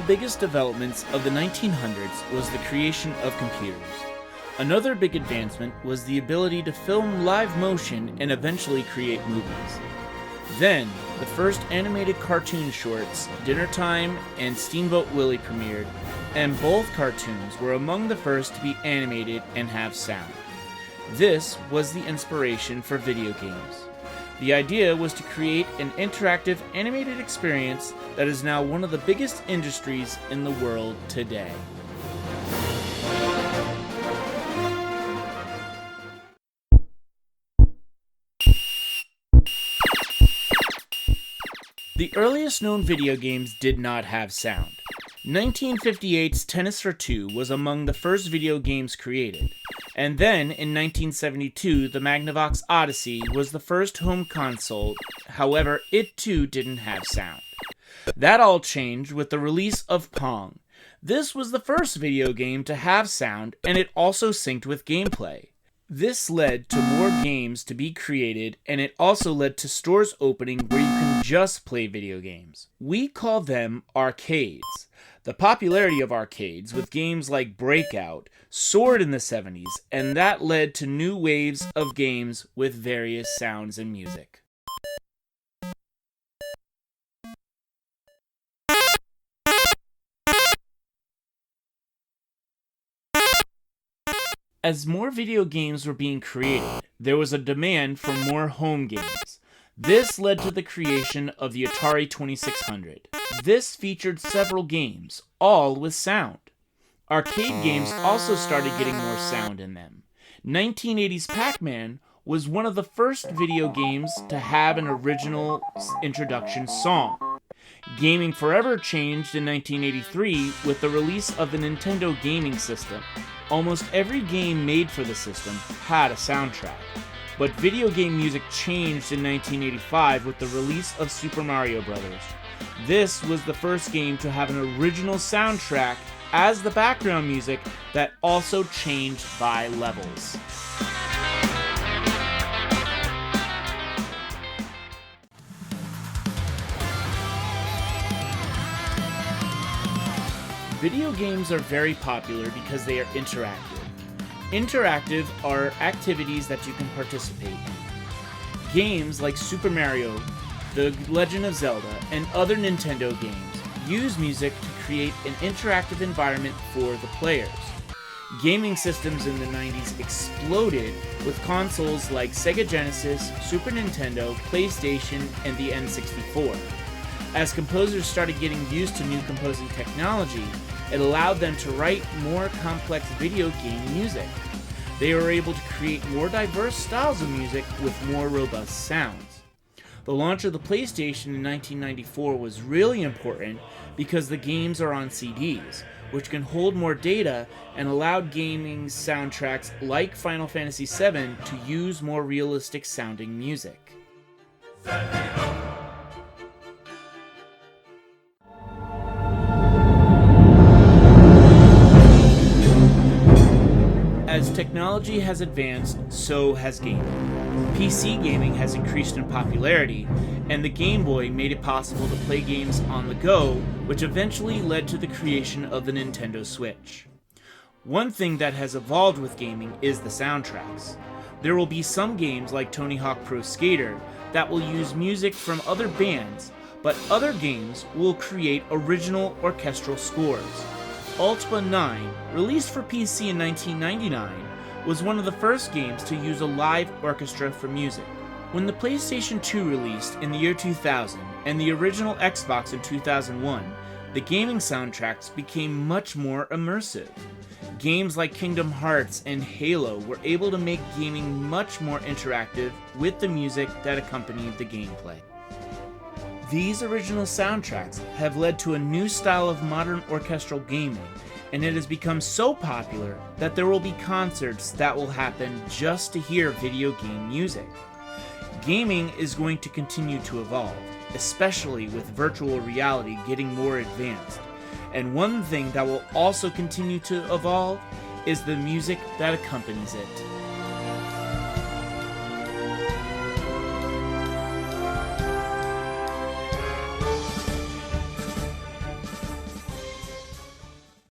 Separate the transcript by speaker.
Speaker 1: biggest developments of the 1900s was the creation of computers. Another big advancement was the ability to film live motion and eventually create movies. Then, the first animated cartoon shorts, Dinner Time and Steamboat Willie, premiered, and both cartoons were among the first to be animated and have sound. This was the inspiration for video games. The idea was to create an interactive animated experience that is now one of the biggest industries in the world today. The earliest known video games did not have sound. 1958's Tennis for Two was among the first video games created. And then, in 1972, the Magnavox Odyssey was the first home console, however, it too didn't have sound. That all changed with the release of Pong. This was the first video game to have sound, and it also synced with gameplay. This led to more games to be created, and it also led to stores opening where you can just play video games. We call them arcades. The popularity of arcades with games like Breakout soared in the 70s, and that led to new waves of games with various sounds and music. As more video games were being created, there was a demand for more home games. This led to the creation of the Atari 2600. This featured several games, all with sound. Arcade games also started getting more sound in them. 1980's Pac-Man was one of the first video games to have an original introduction song. Gaming forever changed in 1983 with the release of the Nintendo gaming system. Almost every game made for the system had a soundtrack. But video game music changed in 1985 with the release of Super Mario Bros. This was the first game to have an original soundtrack as the background music that also changed by levels. Video games are very popular because they are interactive. Interactive are activities that you can participate in. Games like Super Mario, The Legend of Zelda, and other Nintendo games use music to create an interactive environment for the players. Gaming systems in the 90s exploded with consoles like Sega Genesis, Super Nintendo, PlayStation, and the N64. As composers started getting used to new composing technology, it allowed them to write more complex video game music. They were able to create more diverse styles of music with more robust sounds. The launch of the PlayStation in 1994 was really important because the games are on CDs, which can hold more data and allowed gaming soundtracks like Final Fantasy VII to use more realistic sounding music. As technology has advanced, so has gaming. PC gaming has increased in popularity, and the Game Boy made it possible to play games on the go, which eventually led to the creation of the Nintendo Switch. One thing that has evolved with gaming is the soundtracks. There will be some games like Tony Hawk Pro Skater that will use music from other bands, but other games will create original orchestral scores. Ultima 9, released for PC in 1999, was one of the first games to use a live orchestra for music. When the PlayStation 2 released in the year 2000 and the original Xbox in 2001, the gaming soundtracks became much more immersive. Games like Kingdom Hearts and Halo were able to make gaming much more interactive with the music that accompanied the gameplay. These original soundtracks have led to a new style of modern orchestral gaming, and it has become so popular that there will be concerts that will happen just to hear video game music. Gaming is going to continue to evolve, especially with virtual reality getting more advanced. And one thing that will also continue to evolve is the music that accompanies it.